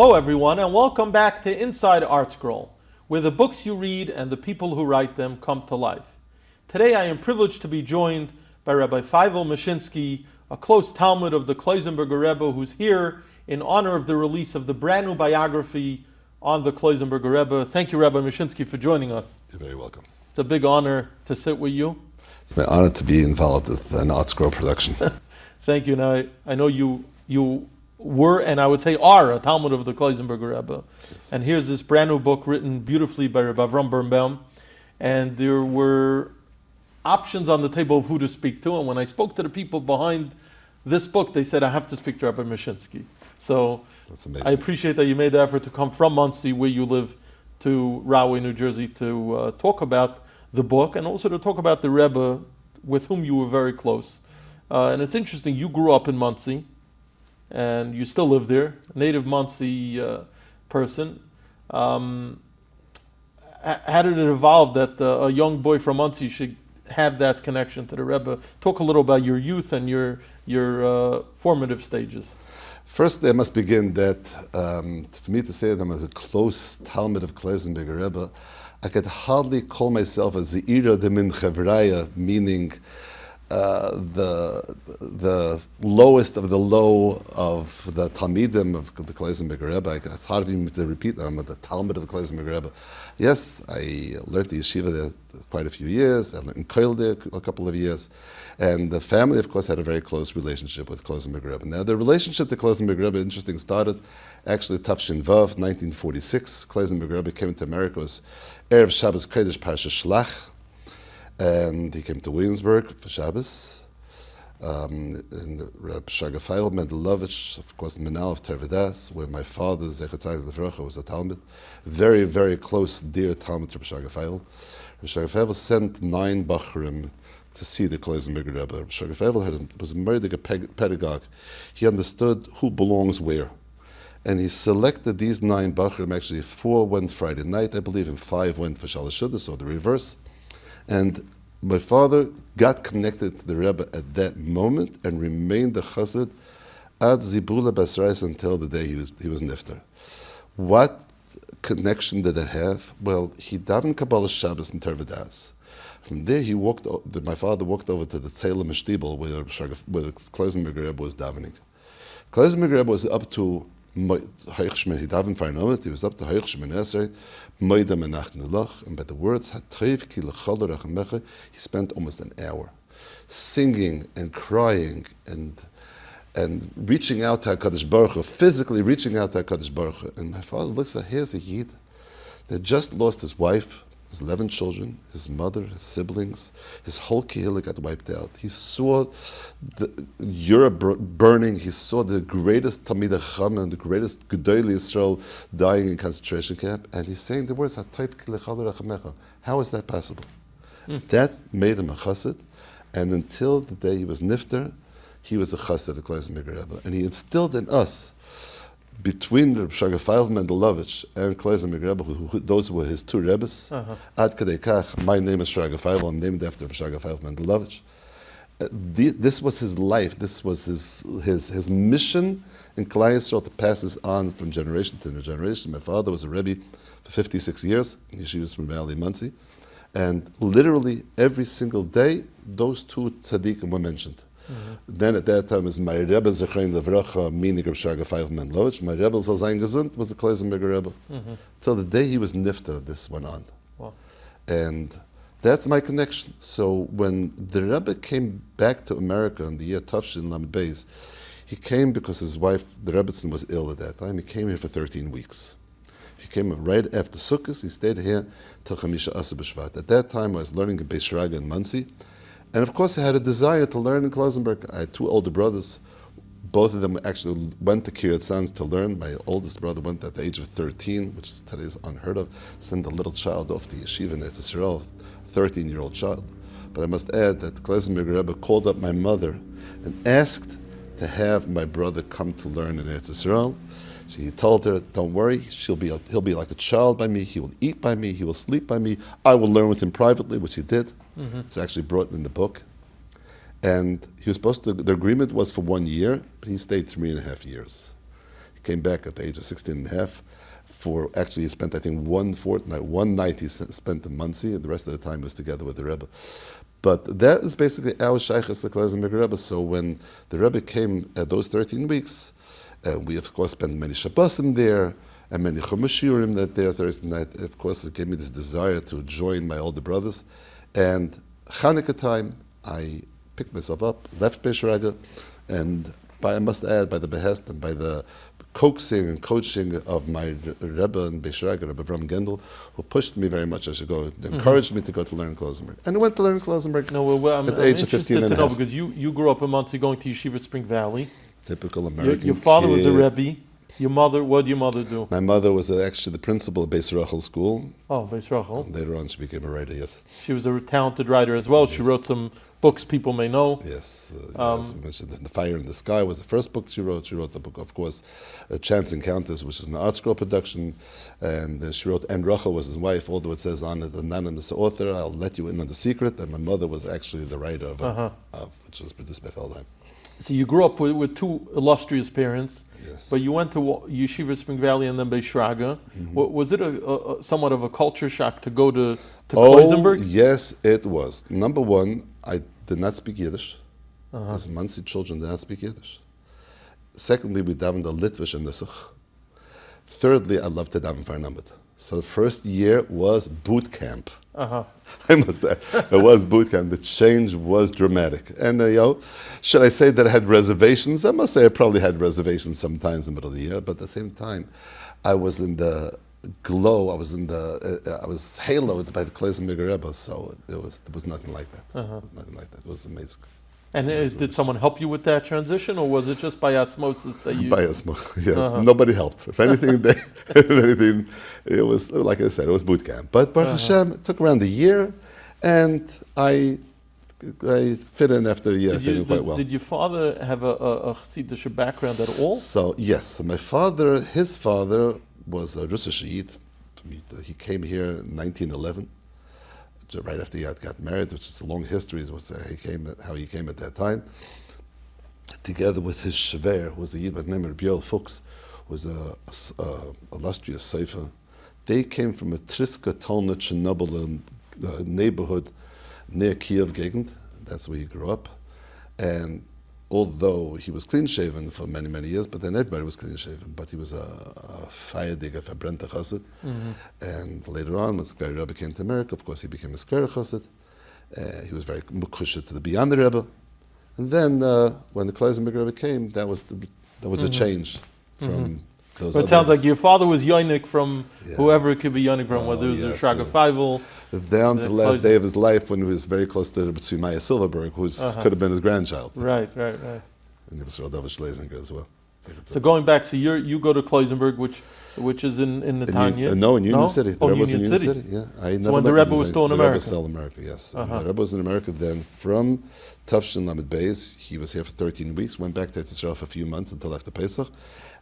Hello everyone, and welcome back to Inside ArtScroll, where the books you read and the people who write them come to life. Today I am privileged to be joined by Rabbi Feivel Mashinsky, a close talmid of the Klausenburger Rebbe, who's here in honor of the release of the brand new biography on the Klausenburger Rebbe. Thank you, Rabbi Mashinsky, for joining us. You're very welcome. It's a big honor to sit with you. It's my honor to be involved with an ArtScroll production. Thank you. Now, I know you were, and I would say are, a talmid of the Klausenberger Rebbe. Yes. And here's this brand new book written beautifully by Rabbi Birnbaum. And there were options on the table of who to speak to. And when I spoke to the people behind this book, they said, I have to speak to Rabbi Mashinsky. So That's amazing. I appreciate that you made the effort to come from Monsey, where you live, to Rahway, New Jersey, to talk about the book and also to talk about the Rebbe with whom you were very close. And it's interesting, you grew up in Monsey, and you still live there, a native Monsey person. How did it evolve that a young boy from Monsey should have that connection to the Rebbe? Talk a little about your youth and your formative stages. First, I must begin that for me to say that I'm a close talmid of Klausenberger Rebbe, I could hardly call myself a Ze'ira de min Chevraya, meaning the lowest of the low of the talmidim of the Klausenberger Rebbe. It's hard for me to repeat that I'm the talmid of the Klausenberger Rebbe. Yes, I learned the yeshiva there quite a few years. I learned in Koil there a couple of years. And the family, of course, had a very close relationship with Klausenberger Rebbe. Now, the relationship to Klausenberger Rebbe, interesting, started actually Tafshin Vav, 1946. Klausenberger Rebbe came to America, it was Erev Shabbos Kodesh Parsha Shlach. And he came to Williamsburg for Shabbos. And Rabbi Feivel Mashinsky, of course, Menal of Tervidas, where my father, Zecher Tzaddik Levracha, was a talmid. Very, very close, dear talmid to Rabbi Feivel. Rabbi Feivel sent 9 Bachrim to see the Klausenberger Rebbe. Rabbi Feivel was a very good pedagogue. He understood who belongs where. And he selected these 9 Bachrim. Actually, 4 went Friday night, I believe, and 5 went for Shalosh Shudas, so the reverse. And my father got connected to the Rebbe at that moment and remained a chassid ad Zibula Basrais until the day he was nifter. What connection did it have? Well, he davened Kabbalah Shabbos in Tervidas. From there, my father walked over to the Tzelem Shtibel where the Klausenberger Rebbe was davening. Klausenberger Rebbe was up to he davened for a moment. He was up to Haych Shemin Esrei, Moida Menach Nulach, and by the words Hatrev Ki L'Chol Rachamech, he spent almost an hour singing and crying and reaching out to HaKadosh Baruch Hu, physically reaching out to HaKadosh Baruch Hu. And my father looks at, here's a Yid that just lost his wife, his 11 children, his mother, his siblings, his whole kehillah got wiped out. He saw Europe burning. He saw the greatest Talmid Chacham and the greatest Gedolei Yisrael dying in concentration camp. And he's saying the words, how is that possible? That made him a chassid. And until the day he was nifter, he was a chassid of Klausenberger Rebbe. And he instilled in us, between Rabbi Feivel Mashinsky and Klausenberger Rebbe, those were his 2 Rebbes. Ad Kadei Kach, my name is Rabbi Feivel, I'm named after Rabbi Feivel Mashinsky. This was his life, this was his mission in Klal Yisrael to pass this on from generation to generation. My father was a Rebbe for 56 years, in yeshivas from Valley Monsey, and literally every single day, those 2 tzaddikim were mentioned. Then at that time, was my Rebbe Zechain Levracha, meaning Rabbi Feivel Mashinsky. My Rebbe Zalzayin Gesund was the Klausenberger Rebbe. Till the day he was nifter, this went on. Wow. And that's my connection. So when the Rebbe came back to America in the year Tafshin Lamed Beis, he came because his wife, the Rebbetzin, was ill at that time. He came here for 13 weeks. He came right after Sukkot. He stayed here till Chamisha Asa B'Shvat. At that time, I was learning in Beis Shraga in Monsey. And of course, I had a desire to learn in Klausenburg. I had 2 older brothers. Both of them actually went to Kiryat Sanz to learn. My oldest brother went at the age of 13, which today is unheard of. Send a little child off to yeshiva in Eretz Yisrael, a 13-year-old child. But I must add that the Klausenberger Rebbe called up my mother and asked to have my brother come to learn in Eretz Yisrael. He told her, don't worry, he'll be like a child by me, he will eat by me, he will sleep by me. I will learn with him privately, which he did. It's actually brought in the book. And he was supposed to, the agreement was for 1 year, but he stayed 3.5 years. He came back at the age of 16 and a half. He spent, I think, one night he spent in Monsey, and the rest of the time he was together with the Rebbe. But that is basically our shaykhs, the Klausenberger Rebbe. So when the Rebbe came at those 13 weeks, we of course spent many Shabbosim there, and many shiurim that there Thursday night. Of course, it gave me this desire to join my older brothers. And Chanukah time, I picked myself up, left Beishraga, and I must add, by the behest and by the coaxing and coaching of my Rebbe and Beishraga, Rebbe Avram Gendel, who pushed me very much I should go, encouraged me to go to learn Klausenburg. And I went to learn Klausenburg I'm at the age of 15 and a half. Because you grew up in Monsey going to Yeshiva Spring Valley. Typical American Your father kid. was a Rebbe. Your mother, what did your mother do? My mother was actually the principal of Beis Rachel School. Oh, Beis Rachel. And later on she became a writer, yes. She was a talented writer as well. Yes. She wrote some books people may know. Yes, as we mentioned, The Fire in the Sky was the first book she wrote. She wrote the book, of course, Chance Encounters, which is an ArtScroll production. And she wrote, and Rachel was his wife, although it says on it, anonymous author, I'll let you in on the secret. And my mother was actually the writer of which was produced by Feldheim. So you grew up with two illustrious parents, Yes. but you went to Yeshiva Spring Valley and then Beishraga. Was it a somewhat of a culture shock to go to Klausenburg? Yes, it was. Number one, I did not speak Yiddish. As Monsey children did not speak Yiddish. Secondly, we davened the Litvish and the Such. Thirdly, I loved to daven for Namid. So the first year was boot camp. I must add, it was boot camp. The change was dramatic. And should I say that I had reservations? I must say I probably had reservations sometimes in the middle of the year, but at the same time, I was in the glow. I was haloed by the Klausenberger Rebbe, so there was nothing like that. It was nothing like that. It was amazing. And did someone help you with that transition, or was it just by osmosis that you... By osmosis, yes. Nobody helped. If anything, it was, like I said, it was boot camp. But Baruch Hashem, it took around a year, and I fit in after a year. I fit in quite well. Did your father have a Chassidish background at all? So, yes. My father, his father was a Russisch Yid. He came here in 1911. Right after he had got married, which is a long history, it was how he came at that time, together with his Shaver, who was a Yid by the name of Björn Fuchs, was a illustrious Sefer. They came from a Triska Talmid Chernobyl neighborhood near Kiev Gegend. That's where he grew up. And although he was clean-shaven for many, many years, but then everybody was clean-shaven, but he was a feierdiger, verbrennter Chassid. And later on, when Skver Rebbe came to America, of course, he became a Skver Chassid. He was very mukusha to the Beyond Rebbe. And then, when the Klausenberger Rebbe came, that was a change from those But it sounds like your father was Yonik from whoever it could be Yonik from, whether it was the Rabbi Feivel. Down to the last day of his life when he was very close to Maya Silverberg, who could have been his grandchild. Right. And he was David Schlesinger as well. So going back, so you go to Klausenburg, which is in Netanya? No, in Union City. The Rebbe was in Union Union City. Yeah, So when the Rebbe was still in America? The Rebbe was still in America, yes. The Rebbe was in America then from Tafshin Lamed Beis. He was here for 13 weeks, went back to Ezrah for a few months until after Pesach.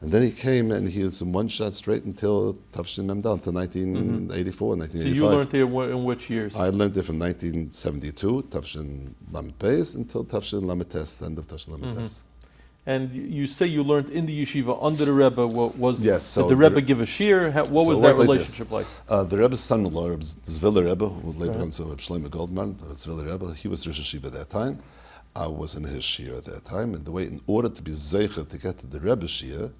And then he came and he was in one shot straight until Tafshin Memdal, until 1984, 1985. So you learned here in which years? I learned it from 1972, Tafshin Lamed Beis, until Tafshin Lamed Tes, end of Tafshin Lamed Tes. And you say you learned in the yeshiva under the Rebbe. Yes, so did the Rebbe give a shiur? What was that relationship like? The Rebbe's son-in-law, Zviller Rebbe, who later on to Shlomo Goldman, Zviller Rebbe, he was Rosh Yeshiva at that time. I was in his shiur at that time. And the way, in order to be zeicher to get to the Rebbe's shiur,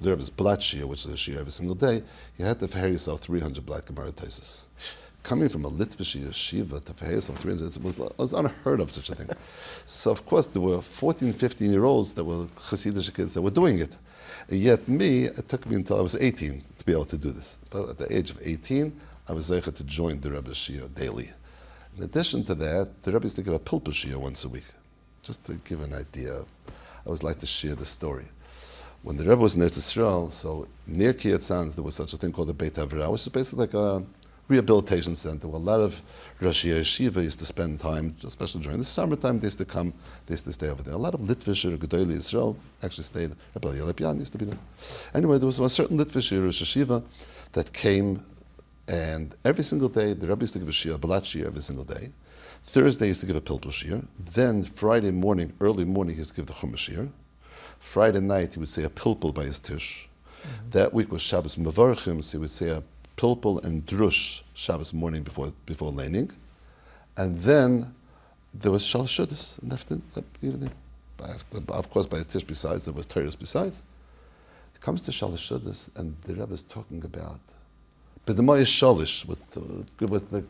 the Rebbe's blatt shiur, which is a shiur every single day, you had to prepare yourself 300 black Gemara tesis. Coming from a Litvish yeshiva to prepare yourself 300, it was unheard of such a thing. So of course there were 14, 15-year-olds that were Hasidic kids that were doing it. And yet it took me until I was 18 to be able to do this. But at the age of 18, I was zeicher to join the Rebbe's shiur daily. In addition to that, the Rebbe used to give a pilpul shiur once a week. Just to give an idea, I always like to share the story. When the Rebbe was in Eretz Yisrael, so near Kiryat Sanz, there was such a thing called the Beit Avrah, which is basically like a rehabilitation center where a lot of Rosh Yeshiva used to spend time, especially during the summertime, they used to come, they used to stay over there. A lot of Litvish Gedolei Yisrael actually stayed. Rabbi Yelepian used to be there. Anyway, there was a certain Litvish Rosh Yeshiva that came, and every single day, the Rebbe used to give a shiur, a blatt shiur every single day. Thursday, he used to give a pilpul shiur. Then Friday morning, early morning, he used to give the chumash shiur. Friday night, he would say a pilpul by his tish. That week was Shabbos Mevarchim, so he would say a pilpul and drush Shabbos morning before laning. And then there was Shalosh Shudas in the evening. Of course, by the Tish besides, there was Torahs besides. It comes to Shalosh Shudas, and the Rebbe is talking about B'demaya Shalish, with the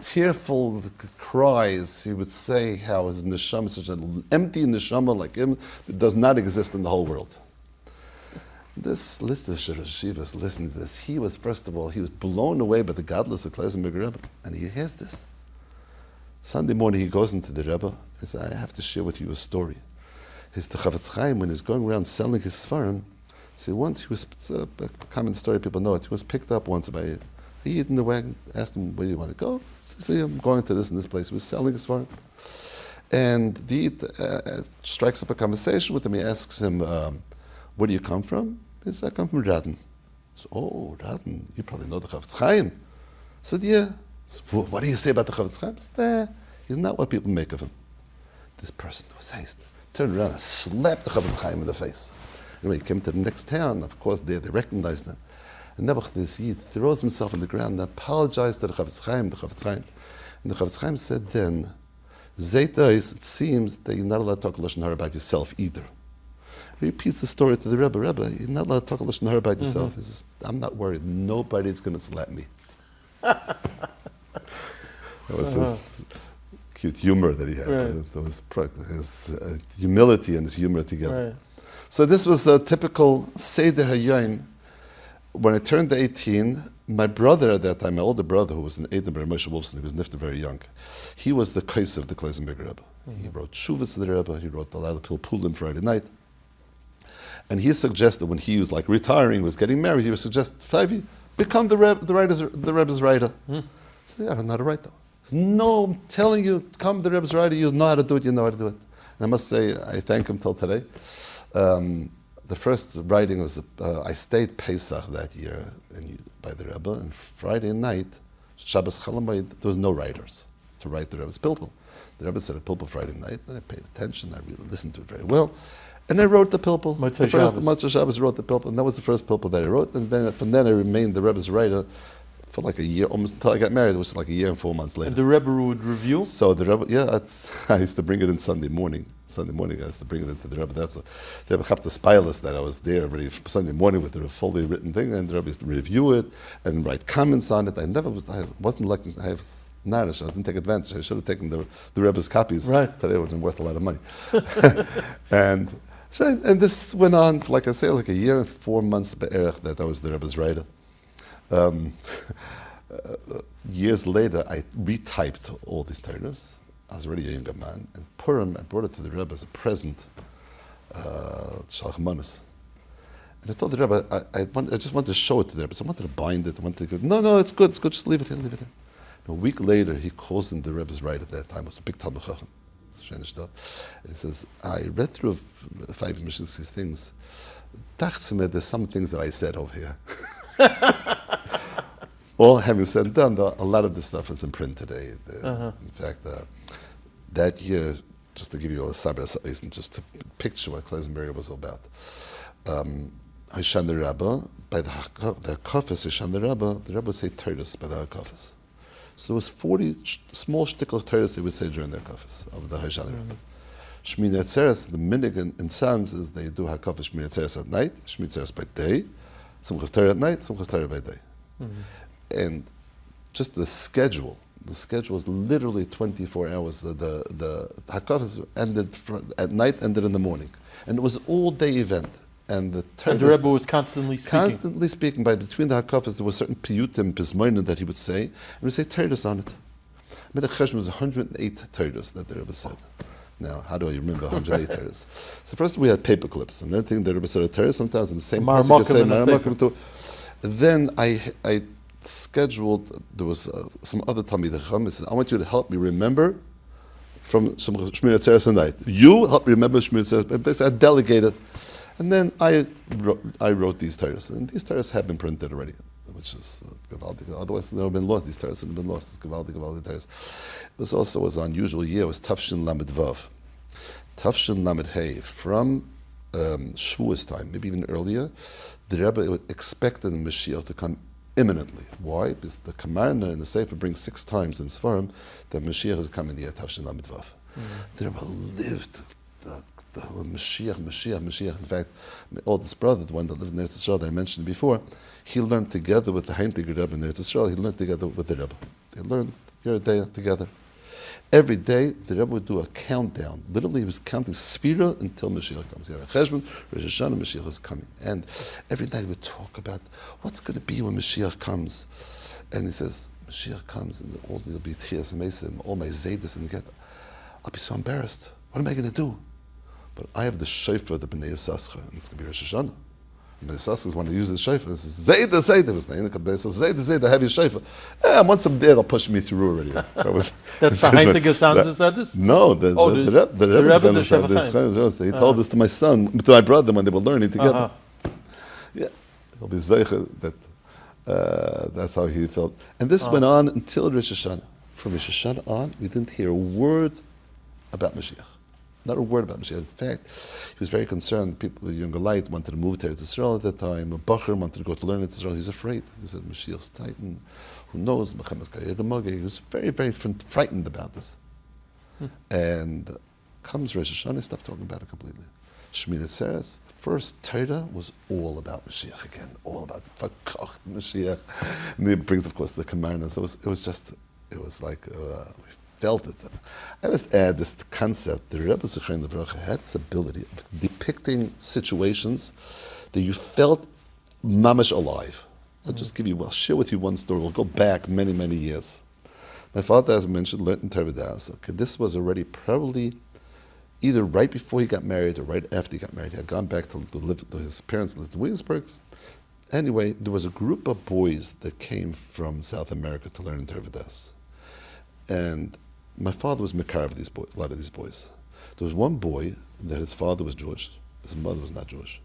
tearful cries. He would say how his neshama, such an empty neshama like him, that does not exist in the whole world. This listener Shivas listening to this, he was blown away by the godless of Klausenberger Rebbe, and he hears this. Sunday morning he goes into the Rebbe and says, I have to share with you a story. His Chavetz Chaim, when he was going around selling his svarim, see, once he was, it's a common story, people know it, he was picked up once by a Yid in the wagon, asked him, where do you want to go? He said, I'm going to this and this place. He was selling his svarim. And the Yid strikes up a conversation with him. He asks him, where do you come from? He said, I come from Radin. He said, oh, Radin, you probably know the Chavetz Chaim. He said, yeah. So, what do you say about the Chavetz Chaim? He said, he's not what people make of him. This person was haste. Turned around and slapped the Chavetz Chaim in the face. And when he came to the next town, of course, they recognized him. And Nebuchadnezzar, he throws himself on the ground and apologized to the Chavetz Chaim. And the Chavetz Chaim said then, Zaytais, it seems that you're not allowed to talk Lashon Hara about yourself either. He repeats the story to the Rebbe. Rebbe, you're not allowed to talk Lashon Hara about yourself. He says, I'm not worried. Nobody's going to slap me. That was his cute humor that he had. Right. His humility and his humor together. Right. So this was a typical Seder Hayoim. When I turned 18, my brother at that time, my older brother, who was in Edinburgh, Moshe Wolfson, he was nifter very young, he was the kais of the Klausenburger Rebbe. He wrote shuvas to the Rebbe, he wrote the Laila Pilpulim Friday night. And he suggested when he was like retiring, was getting married, he would suggest, Feivi, become the Rebbe's writer. I said, I don't know how to write though. There's no telling you, come the Rebbe's writer, you know how to do it, you know how to do it. And I must say, I thank him till today. The first writing was, I stayed Pesach that year by the Rebbe, and Friday night, Shabbos Chalamayid, there was no writers to write the Rebbe's Pilpul. The Rebbe said a Pilpul Friday night, and I paid attention, I really listened to it very well, and I wrote the Pilpul. Motzei Shabbos wrote the Pilpul, and that was the first Pilpul that I wrote, and then from then I remained the Rebbe's writer for like a year, almost until I got married, which was like a year and 4 months later. And the Rebbe would review? So the Rebbe, I used to bring it in Sunday morning. I used to bring it into the Rebbe. The Rebbe had the spilus that I was there every Sunday morning with the fully written thing, and the Rebbe used to review it and write comments on it. I wasn't lucky. I was narish. I didn't take advantage. I should have taken the Rebbe's copies. Right. Today it would have been worth a lot of money. and this went on for, like I say, like a year and 4 months be'erech that I was the Rebbe's writer. Years later, I retyped all these Torahs. I was already a younger man, and Purim, I brought it to the Rebbe as a present, Shalach Manas. And I told the Rebbe, I just wanted to show it to the Rebbe, so I wanted to bind it, I wanted to go, no, it's good, just leave it here. And a week later, he calls in the Rebbe's right at that time, it was a big talmid chacham, and he says, I read through Feivel Mashinsky's things, there's some things that I said over here. All having said and done, a lot of this stuff is in print today. In fact, that year, just to give you all the sabras and just to picture what Klausenburger was all about, Hashan the Rebbe, by the Hakafis, Hashan the Rebbe would say Torahs by the Hakafis. So there was 40 small shtickle Torahs they would say during the Hakafis of the Hashan the Rebbe. Shmini Atzeres, the minig in Sanz is they do Hakafis Shmini Atzeres at night, Shmini Atzeres by day, Simchas Torah at night, Simchas Torah by day. And just the schedule is literally 24 hours. The Hakafis ended at night, ended in the morning. And it was an all-day event. And the Rebbe was constantly speaking. Constantly speaking. By between the Hakafis, there were certain piyutim, pismoinim that he would say, and he would say Torahs on it. Medach Cheshbon was 108 Torahs that the Rebbe said. Now, how do I remember 108 Torahs? So first we had paper clips, and then the Rebbe said a Torah sometimes in the same place you could say Maramakim too. Then I scheduled, there was some other talmid that come and said, I want you to help me remember from Shmini Atzeres at night. You help me remember Shmini Atzeres. Basically, I delegated. And then I wrote these Torahs. And these Torahs have been printed already, which is Gavaldi. Otherwise, they would have been lost. These Torahs have been lost. Gavaldi Torahs. It was an unusual year. It was Tafshin Lamed Vav. Tafshin Lamed Hey. From Shavuos time, maybe even earlier, the Rebbe expected the Mashiach to come imminently. Why? Because the commander in the Sefer brings 6 times in Svarim that Mashiach is coming the year Tavshin Lamed Vav. The Rebbe lived the Mashiach. In fact, my oldest brother, the one that lived in Eretz Yisrael that I mentioned before, he learned together with the Heintiger Rebbe in Eretz Yisrael, he learned together with the Rebbe. They learned here a day together. Every day, the Rebbe would do a countdown. Literally, he was counting Sfira until Mashiach comes. He had a Cheshbon, Rosh Hashanah, Mashiach is coming. And every night he would talk about what's going to be when Mashiach comes. And he says, Mashiach comes, and all there'll be Tchias and Mesim, all my Zaydis, and I'll be so embarrassed. What am I going to do? But I have the shofar, the Bnei Yissaschar, and it's going to be Rosh Hashanah. Bnei Yissaschar is when they use the shofar. It says, Zayda, was name. Zayda, have your shofar. Once I'm there, they'll push me through already. That's the Heintiger Sons who said this? No, the Rebbe said this. He told this to my son, to my brother when they were learning together. Yeah, it'll be Zeicha that that's how he felt. And this went on until Rosh Hashanah. From Rosh Hashanah on, we didn't hear a word about Mashiach. Not a word about Mashiach. In fact, he was very concerned. People, younger light, wanted to move to Eretz Yisrael at that time. A Bacher wanted to go to learn Eretz Yisrael. He was afraid. He said, Mashiach's titan. Who knows? He was very, very frightened about this. And comes Rosh Hashanah, he stopped talking about it completely. Shmini Atzeres, the first Torah was all about Mashiach again, all about the Fakach Mashiach. And it brings, of course, the commandment. So it was like, we felt it. I must add this concept. The Rebbe Zichron Livracha had this ability of depicting situations that you felt mamash alive. I'll share with you one story. We'll go back many, many years. My father, as I mentioned, learned in Tervadas. Okay, this was already probably either right before he got married or right after he got married. He had gone back to live, his parents lived in Williamsburg. Anyway, there was a group of boys that came from South America to learn in Tervadas. And my father was Makar of these boys, a lot of these boys. There was one boy that his father was Jewish, his mother was not Jewish.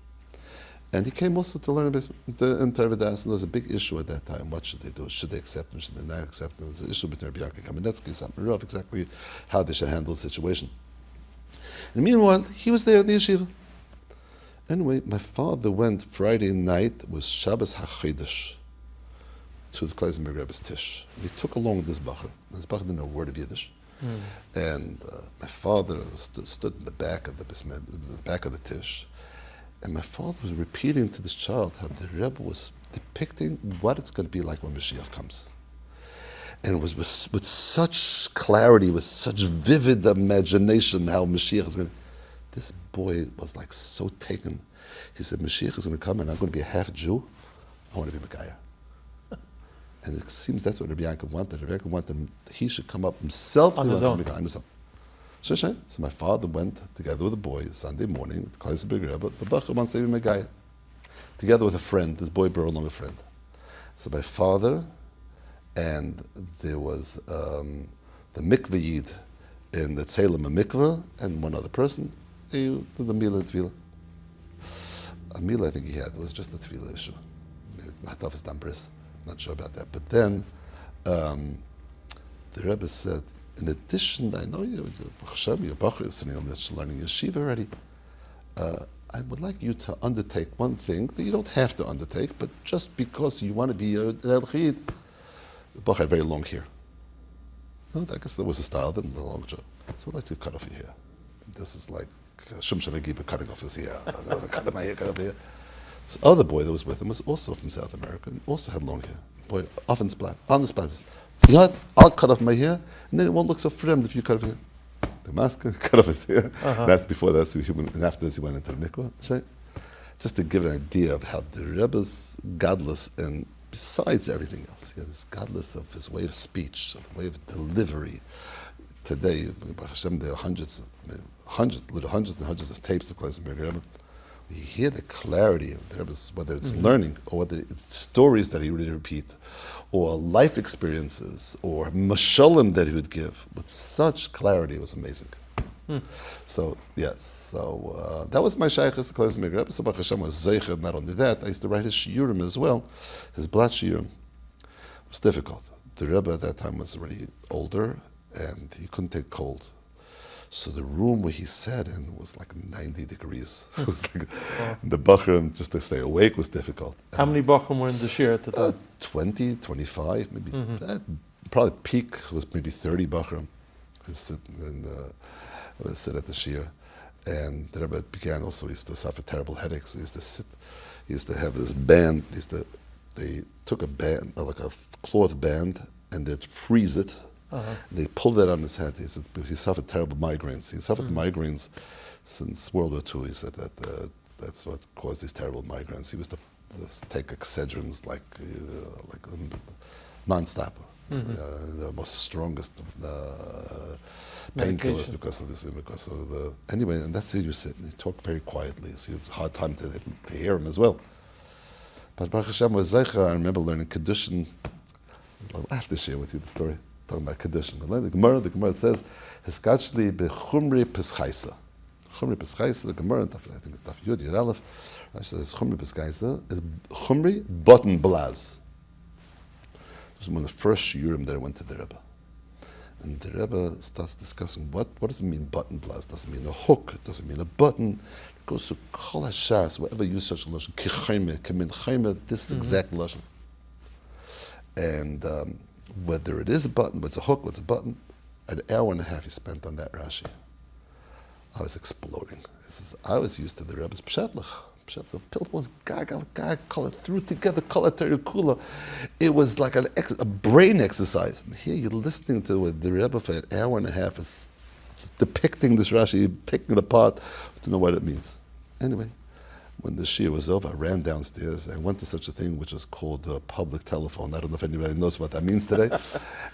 And he came also to learn in Tervadas, and there was a big issue at that time. What should they do? Should they accept him? Should they not accept him? There was an issue between Rabbi Kamenetsky and Samarov, exactly how they should handle the situation. And meanwhile, he was there in the yeshiva. Anyway, my father went Friday night, was Shabbos HaChidush, to the Klausenberger Rebbe's Tish. And he took along this bacher. This bacher didn't know a word of Yiddish. And my father stood in the back of the Tish. And my father was repeating to this child how the Rebbe was depicting what it's going to be like when Mashiach comes. And it was with such clarity, with such vivid imagination how Mashiach is going to... This boy was like so taken. He said, Mashiach is going to come and I'm going to be a half Jew. I want to be Messiah. And it seems that's what Rabbi Yaakov wanted. Rabbi Yaakov wanted he should come up himself on his own. So my father went together with a boy Sunday morning with Klausenburger Rebbe. The Bacher wants to be Messiah. Together with a friend. This boy brought along a friend. So my father, and there was the mikveh yid in the Tzelem mikveh, and one other person. They did the Mila and Tvila. A Mila I think he had. It was just a Tvila issue. Maybe not Tafas Dambris. Not sure about that. But then the Rebbe said, in addition, I know you're Bacher, is learning yeshiva already. I would like you to undertake one thing that you don't have to undertake, but just because you want to be an El-Chid. The Bacher had very long hair. No, I guess there was a style, didn't the long job. So I'd like to cut off your hair. This is like Shum Shanagib cutting off his hair. I was cutting my hair, cut off the hair. This other boy that was with him was also from South America and also had long hair. Boy, on the spot. You know what? I'll cut off my hair, and then it won't look so framed if you cut off his hair. The mask, cut off his hair. That's before that's human. And after this, he went into the mikvah. Just to give an idea of how the Rebbe's godless, and besides everything else, he had this godless of his way of speech, of way of delivery. Today, Baruch Hashem, there are hundreds and hundreds of tapes of Klausenberger Rebbe. We hear the clarity of the Rebbe's, whether it's learning or whether it's stories that he would repeat, or life experiences, or mashalim that he would give with such clarity. It was amazing. So, yes, that was my shaykhus to Klausenberger Rebbe. So Baruch Hashem was zeiched. Not only that, I used to write his shiurim as well, his blat shiurim. It was difficult. The Rebbe at that time was already older, and he couldn't take cold. So the room where he sat in was like 90 degrees. It was like the Bachram, just to stay awake was difficult. How many Bachram were in the shir at the time? 20, 25, maybe. Probably peak was maybe 30 Bachram who sit at the shir. And the Rebbe began also, he used to suffer terrible headaches. He used to have this band, they took a band, like a cloth band, and they'd freeze it. They pulled that on his head. He said he suffered terrible migraines. He suffered migraines since World War II. He said that that's what caused these terrible migraines. He used to take Excedrins like non-stop. The most strongest painkillers because of this, anyway, and that's who you sit. And he talked very quietly, so it was a hard time to hear him as well. But Baruch Hashem was Zeicha. I remember learning Kedushin. I have to share with you the story, talking about Kedushin. But learning the Gemara says, Hiskachli bechumri peschaisa. Chumri peschaisa, the Gemara, I think it's Daf Yud, Yud Aleph, it says Chumri peschaisa, is Chumri button blaz. This was one of the first shiurim that I went to the Rebbe. And the Rebbe starts discussing what does it mean button blaz? Does it mean a hook? Does it mean a button? It goes to kol hashas, wherever you use such a lashon, kichayme, kamin chayme, this exact lashon. And whether it is a button, what's a hook, what's a button, an hour and a half he spent on that Rashi. I was exploding. I was used to the Rebbe's pshatlach. The pill was gag, color through together, color terikula. It was like a brain exercise. And here you're listening to the Rebbe for an hour and a half is depicting this Rashi, taking it apart to know what it means. Anyway, when the shir was over, I ran downstairs. I went to such a thing which is called a public telephone. I don't know if anybody knows what that means today.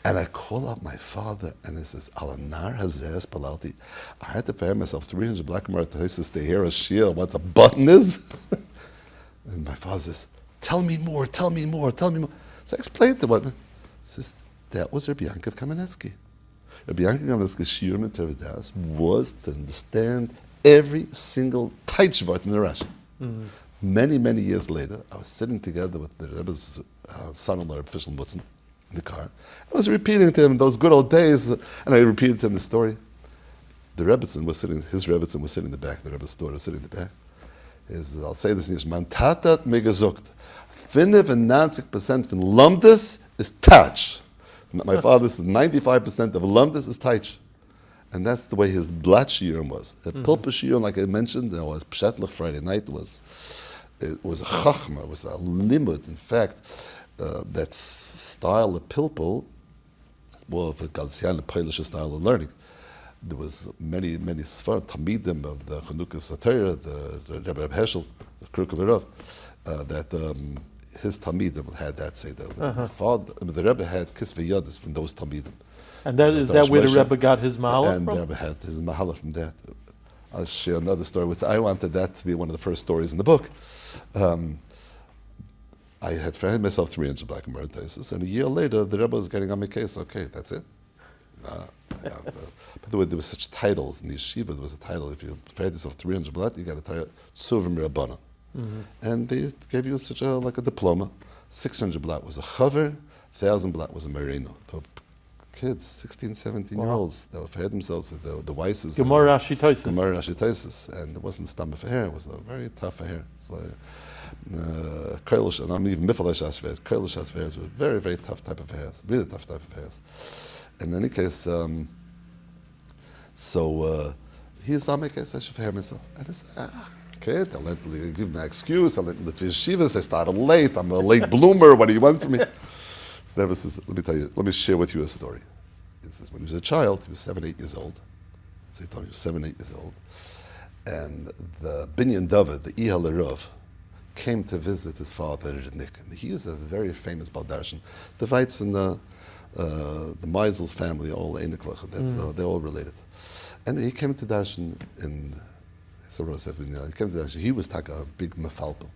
And I call up my father, and he says, Alanar hazeh palalti. I had to fire myself 300 black maratosis to hear a shir what the button is. And my father says, tell me more. So I explained to him. He says, that was Rabbi Yankov Kamenetsky. Rabbi Yankov Kamenetsky's shiurim in Tervidas was to understand every single taitshvat in the Rashi. Many, many years later, I was sitting together with the Rebbe's son-in-law, Rabbi Feivel Mashinsky, in the car. I was repeating to him those good old days, and I repeated to him the story. The Rebbetzin was sitting, his Rebbetzin was sitting in the back, the Rebbe's daughter was sitting in the back. I'll say this in English, man tatat megazukt. 95% von Lumdus is touch. My father said 95% of Lumdus is touch. And that's the way his blatt shiurim was. A pilpa shiurim, like I mentioned, it was Pshatlach Friday night, it was a chachma, it was a limud. In fact, that style of pilpul, more of a Galician, Polish style of learning. There was many sfar, talmidim of the Chanukah Satira, the Rebbe Heschel, the Kruk of Rav, that his talmidim had that seder. The Rebbe had kisvei yadis from those talmidim. And is that where the Rebbe got his mahala from? And the Rebbe had his mahala from that. I'll share another story I wanted that to be one of the first stories in the book. I had for myself 300 black and tesis, and a year later the Rebbe was getting on my case. Okay, that's it. But there were such titles in the yeshiva. There was a title, if you had yourself 300 blatt, you got a title, Tzuvim Rabbana. And they gave you such a diploma. 600 blatt was a chaver, 1,000 blatt was a merino. Kids, 16, 17-year-olds, they had themselves the Weisses. Gemara Rashi Toises. And it wasn't stammer for hair, it was a very tough hair. It's like, Koilish, and I'm even Mifalesh Ashvers. Koilish Ashvers were very, very tough type of hairs, really tough type of hairs. In any case, he's not making a session for hair myself. And I said, okay, I'll give my excuse, I'll let the yeshivas, I started late, I'm a late bloomer, what do you want from me? So says, let me share with you a story. He says, when he was a child, he was 7, 8 years old. So he told me he was 7, 8 years old. And the Binyan David, the Ihal Rav, came to visit his father, Nick. And he was a very famous Baldarshan. The Weitz and the Meisels family, all Einiklach, they're all related. And he came to Darshan he was a big mefalpel,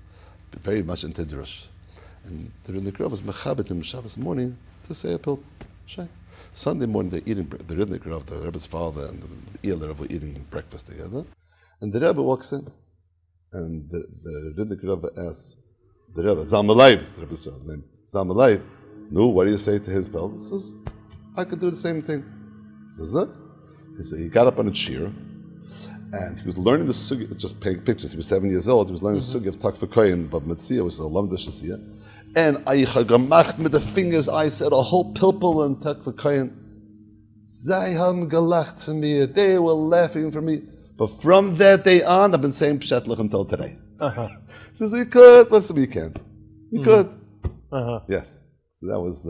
very much into drush. And the Ridnik Rav was mechabit him Shabbos morning to say a pill. Sunday morning they're eating, the Ridnik Rav, the Rebbe's father, and the Iyal Rav were eating breakfast together. And the Rebbe walks in, and the Ridnik Rav asks the Rebbe, Zalmalayv, the Rebbe's name, Zalmalayv, no, what do you say to his pill? He says, I could do the same thing. He says, He got up on a chair, and he was learning the sugi, just painting pictures. He was 7 years old. He was learning the sugi of Takvakoyin, but Metzia was a lamda shasiya. And I gemacht with the fingers, I said a whole pilpul and Takvakoyin. Zij haben gelacht for me. They were laughing for me. But from that day on, I've been saying Pshetlich until today. He says, you could. What's the weekend? You could. Yes. So that was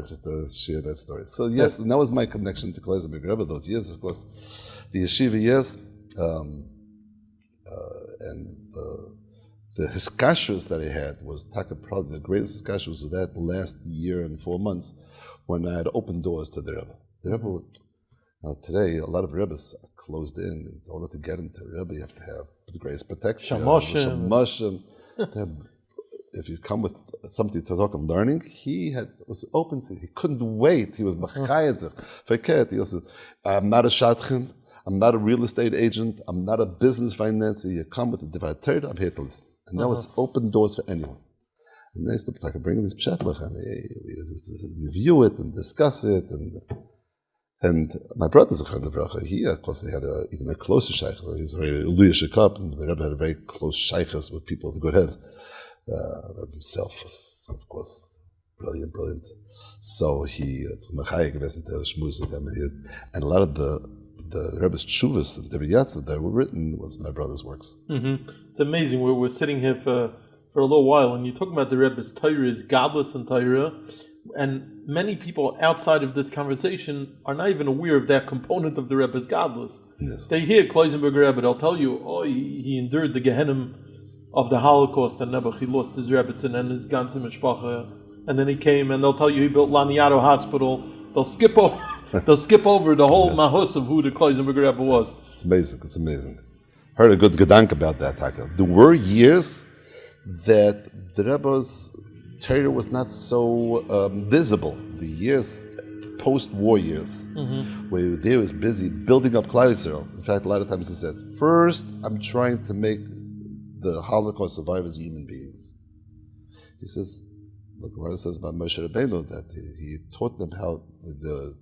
just to share that story. So yes, and that was my connection to Klausenberger Rebbe those years, of course. The yeshiva years, and the hiskashus that I had was probably the greatest hiskashus of that last year and 4 months when I had opened doors to the Rebbe. The Rebbe, now today, a lot of Rebbes are closed in. In order to get into Rebbe, you have to have the greatest protection. Shmuessen. If you come with something to talk of learning, was open. He couldn't wait. He was machayetzer. He said, I'm not a shadchan. I'm not a real estate agent. I'm not a business financier. You come with a divided Torah, I'm here to listen. And that was open doors for anyone. And they used to bring in this pshatlach and we review it and discuss it. And my brother, he, of course, he had even a closer shaykh. So he was a very Luya Shekap, and the Rebbe had a very close shaykhs with people with good heads. Himself was, of course, brilliant. So he, and a lot of the Rebbe's tshuvas and deriyatza that were written was my brother's works. Mm-hmm. It's amazing. We're sitting here for a little while, and you're talking about the Rebbe's Torah is godless and Torah, and many people outside of this conversation are not even aware of that component of the Rebbe's godless. Yes. They hear Klausenburger Rebbe, they'll tell you, he endured the Gehenim of the Holocaust, and Nebuch, he lost his Rebbetzin and his ganze Mishpacha, and then he came, and they'll tell you he built Laniado Hospital. They'll skip over the whole mahus of who the Klausenberger Rebbe was. It's amazing. Heard a good gedank about that, Taka. There were years that the Rebbe's Torah was not so visible. The years, post-war years, where they was busy building up Klal Yisrael. In fact, a lot of times he said, first, I'm trying to make the Holocaust survivors human beings. He says, the Gemara says about Moshe Rabbeinu that he taught them how the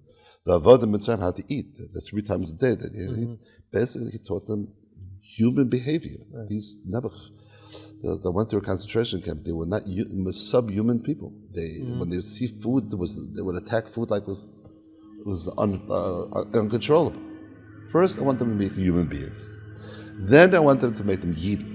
avodah mitzrayim how to eat. The 3 times a day that they eat. Basically, he taught them human behavior. Right. These Nebuch, they went through a concentration camp. They were not subhuman people. When they would see food, they would attack food like it was uncontrollable. First, I want them to make human beings. Then I want them to make them Yidden.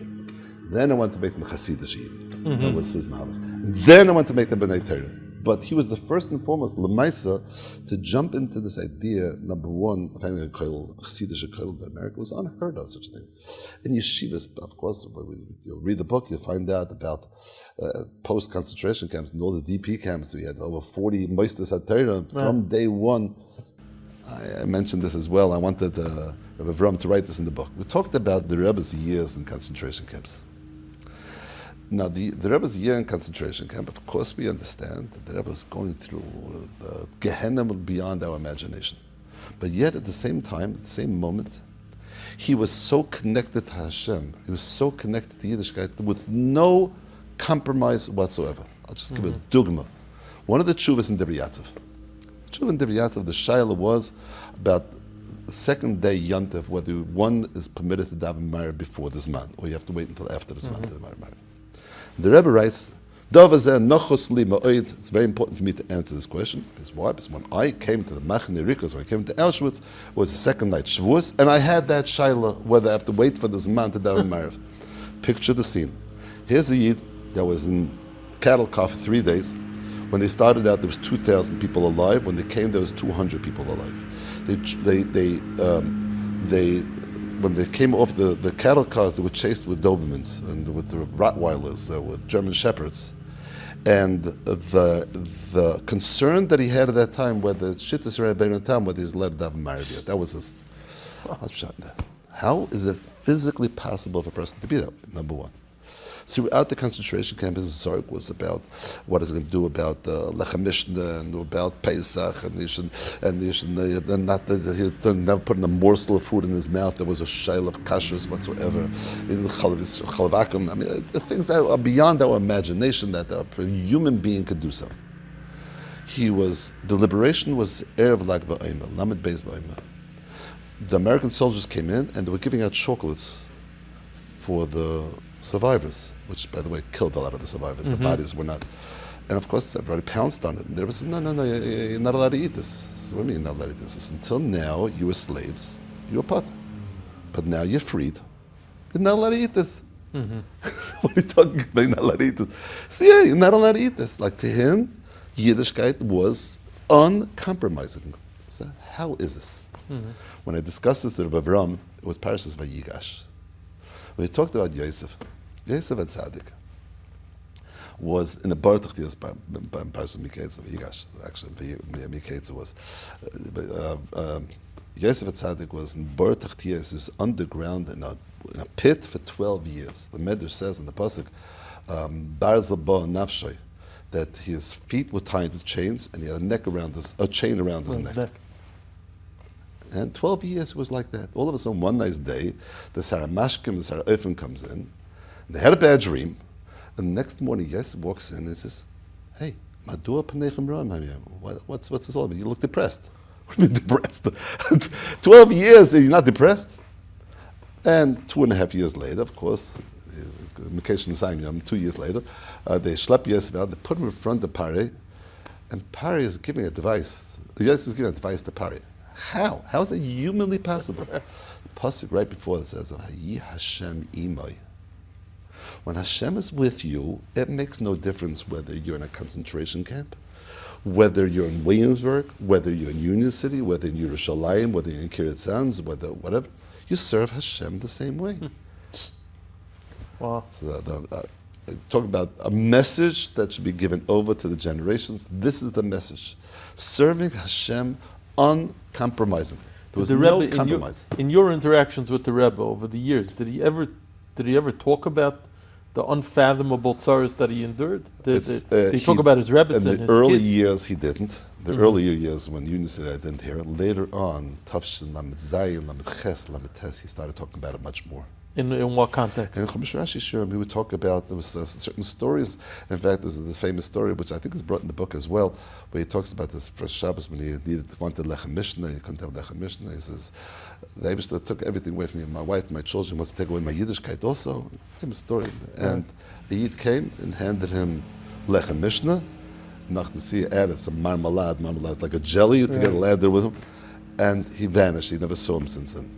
Then I want to make them Hasidish Yidden. That was his mahalach. Then I want to make them B'nai Torah. But he was the first and foremost Lemaisa to jump into this idea. Number one, of having a koil, Hasidish koil in America was unheard of, such a thing. In yeshivas, of course, when you read the book, you find out about post-concentration camps and all the DP camps. We had over 40 Moistus HaTorah from day one. I mentioned this as well. I wanted Rabbi Avram to write this in the book. We talked about the Rebbe's years in concentration camps. Now, the Rebbe's year in concentration camp, of course we understand that the Rebbe was going through the Gehenna beyond our imagination. But yet, at the same time, at the same moment, he was so connected to Hashem, he was so connected to Yiddishkeit with no compromise whatsoever. I'll just give a dogma. One of the tshuvas in Devar Yatzav. The tshuva in Devar Yatzav, the shaila was about the second day Yontif, whether one is permitted to daven Ma'ariv before the Zman, or you have to wait until after the Zman to daven Ma'ariv. The Rebbe writes, it's very important for me to answer this question. Because why? Because when I came to the Machne Rikas, when I came to Auschwitz, it was the second night Shavuos, and I had that shaila whether I have to wait for the Zman to daven Ma'ariv. Picture the scene. Here's a Yid that was in cattle car for 3 days. When they started out, there was 2,000 people alive. When they came, there was 200 people alive. When they came off the cattle cars, they were chased with Dobermans and with the Rottweilers, with German Shepherds. And the concern that he had at that time, whether Shittas Rabbeinu Tam, whether he's let daven Ma'ariv, that was his. How is it physically possible for a person to be that way? Number one. Throughout the concentration camp, his Zarg was about what is going to do about Lechem Mishnah and about Pesach, and he never put in a morsel of food in his mouth. There was a shail of kashrus whatsoever in Chalavakum. I mean, things that are beyond our imagination that a human being could do so. The liberation was Erev Lag Ba'omer, Lamed Beis Ba'omer. the American soldiers came in and they were giving out chocolates for the survivors, which, by the way, killed a lot of the survivors. The bodies were not. And of course, everybody pounced on it. And they were saying, no, you're not allowed to eat this. So what do you mean you're not allowed to eat this? It's until now, you were slaves, you were potter. But now you're freed. You're not allowed to eat this. What are you talking about? You're not allowed to eat this. So yeah, you're not allowed to eat this. Like to him, Yiddishkeit was uncompromising. So how is this? When I discussed this with Rabbi Avram, it was Parashas Vayigash. When he talked about Yosef HaTzadik was in the Bartach Dias Parashas Miketz Vayigash. Actually, Miketz was. Yosef HaTzadik was in Bartach Dias. He was underground in a pit for 12 years. The Medrash says in the pasuk, Barzel Ba Nafshay, that his feet were tied with chains and he had a chain around his neck. And 12 years was like that. All of a sudden, one nice day, the Sarah Mashkim, the Sarah Ofen comes in, and they had a bad dream, and the next morning, Yes walks in and says, hey, Madua Panechem Ram, what's this all about? You look depressed. What do you mean depressed? 12 years and you're not depressed? And 2.5 years later, of course, 2 years later, they schlep Yosef out, they put him in front of Pari, and Pari is giving advice. Yosef is giving advice to Pari. How? How is that humanly possible? The pasuk right before it says, "Hayi Hashem imay." When Hashem is with you, it makes no difference whether you're in a concentration camp, whether you're in Williamsburg, whether you're in Union City, whether in Yerushalayim, whether you're in Kiryat Sanz, whatever. You serve Hashem the same way. Wow. So talk about a message that should be given over to the generations. This is the message. Serving Hashem uncompromising. There was no Rebbe, compromise. In your interactions with the Rebbe over the years, did he ever talk about the unfathomable tzaras that he endured? Did he talk about his Rebbe in and the his early kid? years he didn't. The earlier years when Union City I didn't hear it. Later on, Tafshin, Lamed Zayin, Lamed Ches, Lamed Tes, he started talking about it much more. In what context? In Chumash Rashi shiurim, he would talk about, there was certain stories. In fact, there's this famous story, which I think is brought in the book as well, where he talks about this first Shabbos when he wanted lechem mishnah, he couldn't have lechem mishnah. He says, the Eibishter took everything away from me, my wife, my children, wants to take away my Yiddishkeit also. Famous story. And a Yid came and handed him lechem mishnah. Nachdasi added some marmalade, like a jelly to get a ladder with him. And he vanished. He never saw him since then.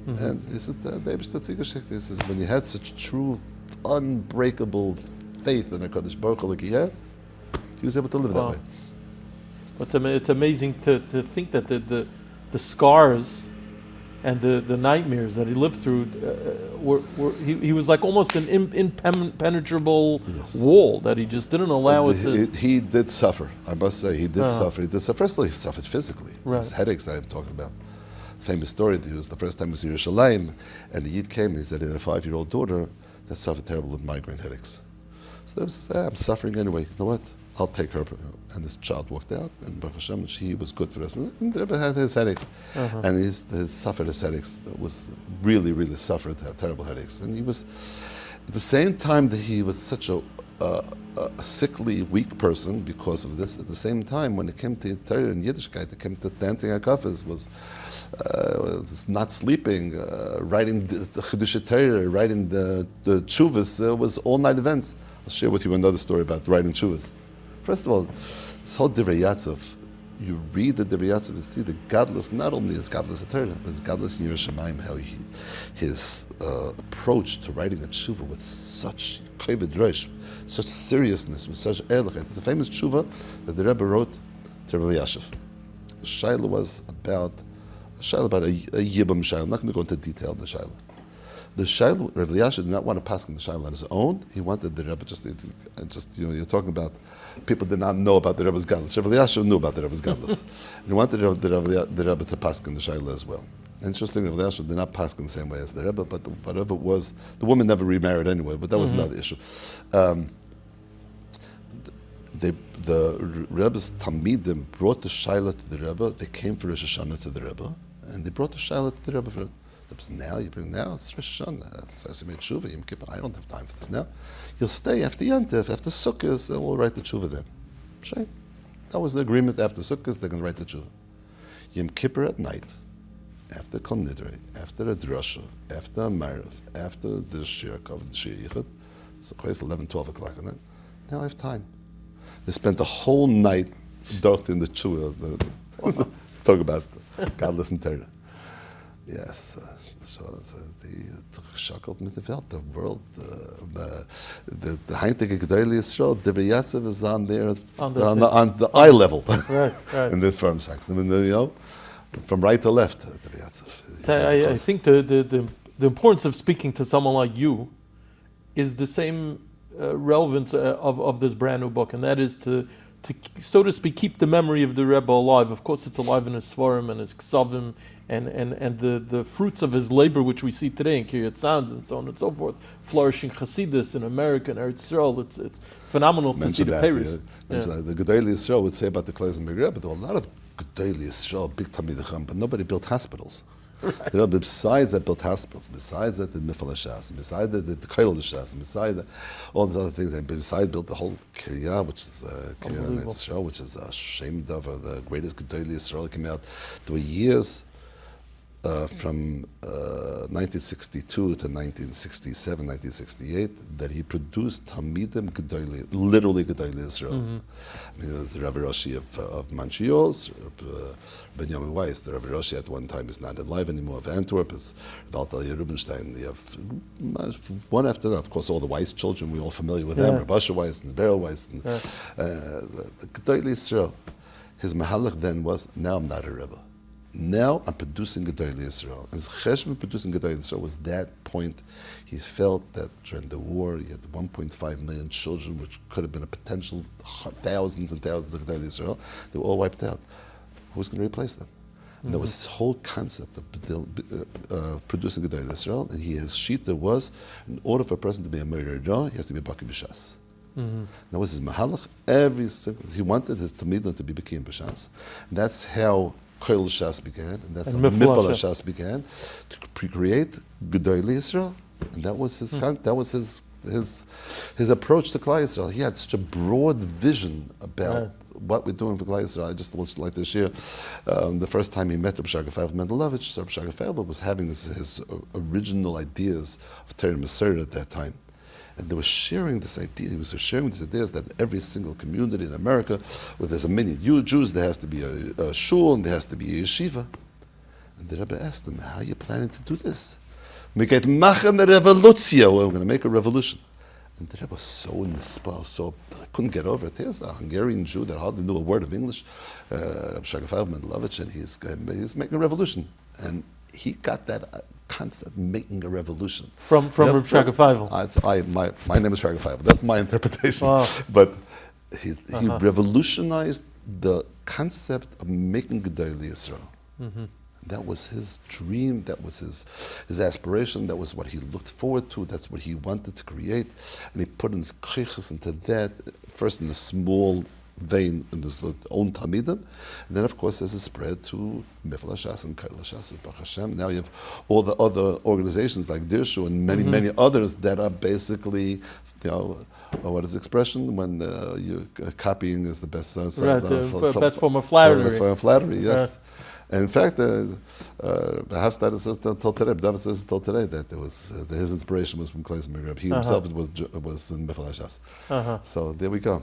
And he said, he says, when you had such true, unbreakable faith in HaKadosh Baruch Hu like he had, he was able to live that way. It's amazing to think that the scars and the nightmares that he lived through he was like almost an impenetrable wall that he just didn't allow it to... He did suffer, I must say. He did suffer. First of all, he suffered physically. His headaches that I'm talking about. Famous story, it was the first time he was in Yerushalayim, and the Yid came and he said he had a 5-year-old daughter that suffered terrible with migraine headaches. So they said, I'm suffering anyway. You know what? I'll take her. And this child walked out, and Baruch Hashem, she was good for the rest of it. And the Rebbe had his headaches. And he suffered his headaches, was really, really suffered terrible headaches. And he was, at the same time that he was such a sickly, weak person because of this, at the same time, when it came to Torah and Yiddishkeit, it came to dancing at kafas, was not sleeping, writing the Chiddushei Torah, writing the tshuvas, was all-night events. I'll share with you another story about writing tshuvas. First of all, this whole Divrei Yatzov, you read the Divrei Yatzov, you see the godless, not only is godless in Torah, but it's godless in Yerushalayim, how his approach to writing a tshuva with such kavod rosh, such seriousness, with such eloquence. It's a famous tshuva that the Rebbe wrote to Rabbi Yashiv. The shaila was about a yibam shaila. I'm not going to go into detail of the shaila. The shaila, Rabbi Yashiv did not want to pass on the shaila on his own. He wanted the Rebbe just you're talking about people did not know about the Rebbe's godless. Rabbi Yashiv knew about the Rebbe's godless. And he wanted the Rebbe to pass on the shaila as well. Interesting, Rabbi Yashiv did not pass in the same way as the Rebbe, but whatever it was, the woman never remarried anyway, but that was another issue. The Rebbe's talmidim brought the shaila to the Rebbe. They came for Rosh Hashanah to the Rebbe, and they brought the shaila to the Rebbe. Now it's Rosh Hashanah. It's made tshuva, Yom Kippur. I don't have time for this now. You'll stay after Yantif, after Sukkot, and we'll write the tshuva then. Chein. That was the agreement. After Sukkot, they're going to write the tshuva. Yom Kippur at night, after Kol Nidre, after a drasha, after a Marav, after the Shir Kov, the Shir Yichud, it's 11, 12 o'clock at night. Now I have time. They spent the whole night darked in the Chua, talk about godless and Torah. Yes, so the shakalt mit the world, the Heintige Gedali Yisrael, the Yatzev is on there on the eye level. Right. In this firm section. I mean, from right to left, the Yatzev. So I think the importance of speaking to someone like you is the same relevance of this brand new book, and that is to so to speak, keep the memory of the Rebbe alive. Of course, it's alive in his svarim and his ksavim and the fruits of his labor, which we see today in Kiryat Sanz and so on and so forth, flourishing Hasidus in America and Eretz Yisrael. It's phenomenal to see the Paris. The Gedolei Yisrael would say about the Klausenberger Rebbe, there were a lot of Gedolei Yisrael, big talmid, but nobody built hospitals. Right. Besides that, built hospitals. Besides that, did mifal hashas. Besides that, did koil hashas. Besides that, all these other things. And besides, built the whole Kiryah, which is Kiryah Yisrael, which is a shame of the greatest Gedolei Yisrael came out. There were years from 1962 to 1967, 1968, that he produced talmidim Gedolei, literally Gedolei Yisrael. Mm-hmm. I mean, the Rabbi Roshi of Montreal, Benjamin Weiss, the Rabbi Roshi at one time is not alive anymore, of Antwerp, is Valtalia Rubenstein. You have one after that, of course, all the Weiss children, we're all familiar with them, Rabbi Asher Weiss and Beryl Weiss. And, the Gedolei Yisrael, his mahalach then was, now I'm not a Rebbe. Now I'm producing Gedolei Yisrael. And his cheshbon producing Gedolei Yisrael was that point. He felt that during the war, he had 1.5 million children, which could have been a potential thousands and thousands of Gedolei Yisrael. They were all wiped out. Who's going to replace them? Mm-hmm. And there was this whole concept of producing Gedolei Yisrael, and his shita was, in order for a person to be a murderer, he has to be a baki b'shas. Mm-hmm. That was his mahalach. He wanted his talmidim to be baki b'shas. That's how Koil Shas began, and that's how Mifal Shas began, to create Gedolei Yisrael, and that was his approach to Klal Yisrael. He had such a broad vision about what we're doing for Klal Yisrael. I just would like to share the first time he met Rabbi Feivel Mashinsky. Rabbi Feivel was having his original ideas of Torah Maseret at that time. And they were sharing this idea. He was sharing these ideas that every single community in America, where there's a million Jews, there has to be a shul and there has to be a yeshiva. And the Rebbe asked him, how are you planning to do this? We're going to make a revolution. And the Rebbe was so nispal, so I couldn't get over it. Here's a Hungarian Jew that hardly knew a word of English, Rabbi Feivel Mashinsky, and he's making a revolution. And he got that concept, making a revolution. From Rabbi Feivel? My name is Rabbi Feivel. That's my interpretation. Wow. But he revolutionized the concept of making Gedolei Yisrael. Mm-hmm. That was his dream, that was his aspiration, that was what he looked forward to, that's what he wanted to create. And he put his koiches into that, first in a small vein in his own talmidim, and then of course as it spread to Mifal Hashas and Koil Hashas and Baruch Hashem. Now you have all the other organizations like Dirshu and many others that are basically, what is the expression when you copying is the best best form of flattery. Best form of flattery, yes. And in fact, Hafstad says until today, David says until today that his inspiration was from Klausenberger Rebbe. He himself was in Mifal Hashas. So there we go.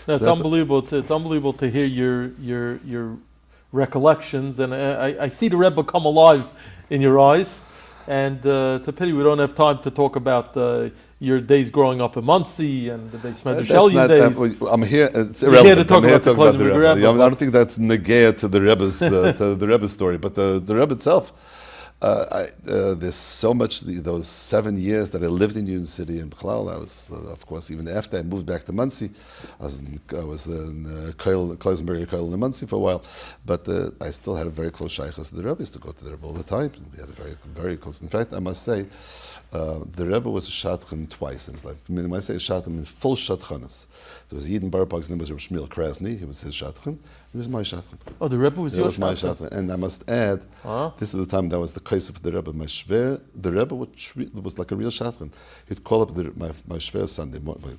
No, it's unbelievable. It's unbelievable to hear your recollections, and I see the Rebbe come alive in your eyes. And it's a pity we don't have time to talk about your days growing up in Monsey and the days days. I'm here. It's irrelevant. Here to talk about the Rebbe. I don't think that's negaya to the Rebbe's to the Rebbe's story, but the Rebbe itself. There's so much. Those 7 years that I lived in Union City and Bechlal, I was, of course, even after I moved back to Monsey, I was in Klausenburger Koil in Monsey for a while, but I still had a very close shaychus to the Rebbe. I used to go to the Rebbe all the time. We had a very, very close. In fact, I must say, the Rebbe was a shadchan twice in his life. I mean, when I say shadchan, I mean full shadchanas. There was Yidin Barpag's name was Reb Shmuel Krasny. He was his shadchan. He was my shadchan. Oh, the Rebbe was your shadchan? My shadchan. And I must add, this is the time that was the case of the Rebbe. My shver, the Rebbe was like a real shadchan. He'd call up my shver Sunday morning.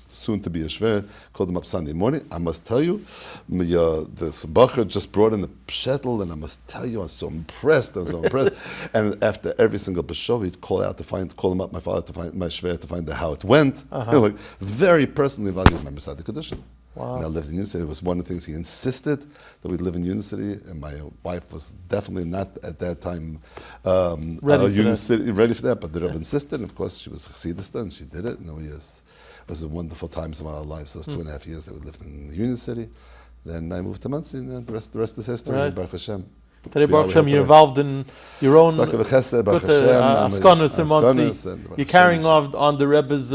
soon to be a shver, called him up Sunday morning. I must tell you, this bacher just brought in the pshetel, and I must tell you, I was so impressed. And after every single b'shov, he'd call him up, my father, to find my shver, to find out how it went. Like, very personally valued member Sadi Kedushin. Wow. And I lived in Union City. It was one of the things he insisted that we live in Union City, and my wife was definitely not at that time ready for that, but the Rebbe insisted, and of course she was Chassidista, and she did it, and it was a wonderful times of our lives, those 2.5 years that we lived in Union City. Then I moved to Monsey, and the rest is history, right. Baruch Hashem. Today, Baruch Hashem, you're involved in your own Askanas in Monsey. You're carrying on the Rebbe's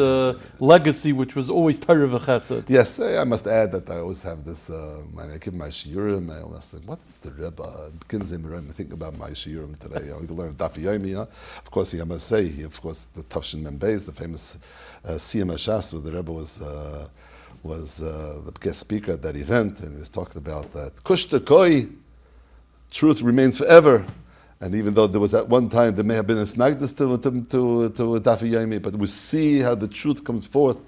legacy, which was always Torah v'chesed. Yes, I must add that I always have this, when I give my shiurim, I always think, what is the Rebbe? Begins in I think about my shiurim today. I learn Daf Yomi. Of course, I must say, the Tavshin Membeis, the famous Siyam Hashas, where the Rebbe was the guest speaker at that event, and he was talking about that Kushta Koi, truth remains forever. And even though there was at one time there may have been a snagdus to Dafi Yomi, but we see how the truth comes forth.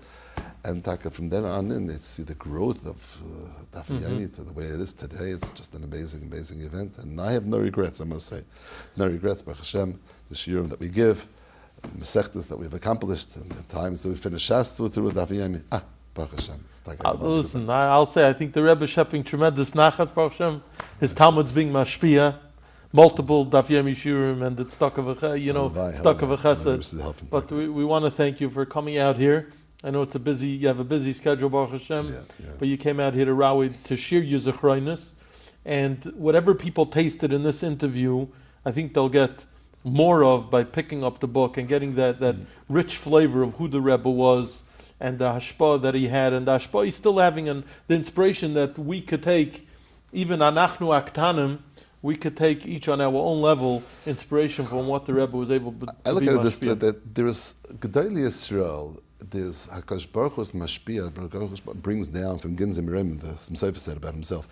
And from then on in, they see the growth of Dafi Yomi to the way it is today. It's just an amazing, amazing event. And I have no regrets, I must say. No regrets, Baruch Hashem, the shiurim that we give, the mesechtas that we've accomplished, and the times that we finish Shas through Dafi Yomi. Baruch Hashem. Listen, I'll say, I think the Rebbe is having tremendous nachas, Baruch Hashem. His talmid's being mashpia, multiple daf yomi shiurim, and it's stuck of a chesed. But we want to thank you for coming out here. I know you have a busy schedule, Baruch Hashem, but you came out here to Rawi to share your zechroinus, and whatever people tasted in this interview, I think they'll get more of by picking up the book and getting that rich flavor of who the Rebbe was, and the hashpah that he had, and the hashpah he's still having, and the inspiration that we could take, even anachnu aktanim, we could take each on our own level inspiration from what the Rebbe was able to be. I look at this, that there is Gedolei Yisrael, there's HaKadosh Baruch Hu's mashpia, Baruch Hu brings down from Ginzei Mirem, the Monsey said about himself,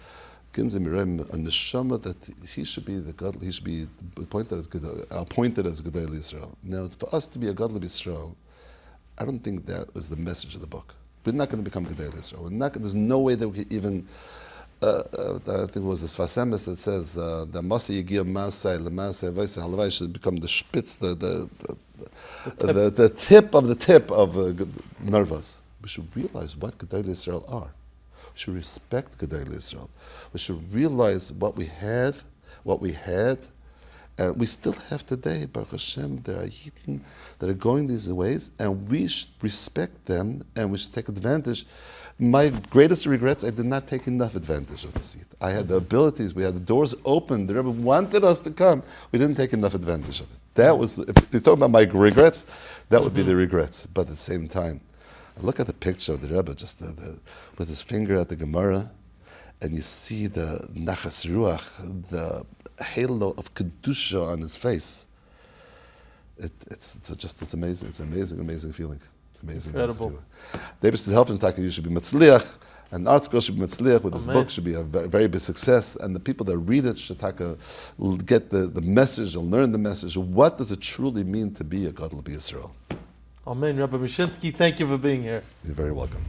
Ginzei Mirem, a neshama that he should be the God, he should be appointed as Gedolei Yisrael. Now, for us to be a Gedolei Yisrael, I don't think that was the message of the book. We're not going to become Gedolei Yisrael. There's no way that we could even. I think it was the Sfasemis that says the Monsey Yigir Masai Lemasai Vaisa Halavai should become the spitz, the tip of Nervas. We should realize what Gedolei Yisrael are. We should respect Gedolei Yisrael. We should realize what we had. And we still have today, Baruch Hashem, there are Yidden that are going these ways, and we should respect them, and we should take advantage. My greatest regrets, I did not take enough advantage of the seat. I had the abilities, we had the doors open, the Rebbe wanted us to come, we didn't take enough advantage of it. That was, if you're talking about my regrets, that would be the regrets. But at the same time, I look at the picture of the Rebbe, just with his finger at the Gemara, and you see the Nachas Ruach, the halo of kedusha on his face. It's amazing. It's an amazing feeling. It's amazing. Incredible. David's helping Taka, you should be matzliach, and ArtScroll should be matzliach with this book, should be a very, very big success, and the people that read it should get the message and learn the message. What does it truly mean to be a Gadol B'Yisrael? Amen. Rabbi Mashinsky, thank you for being here. You're very welcome.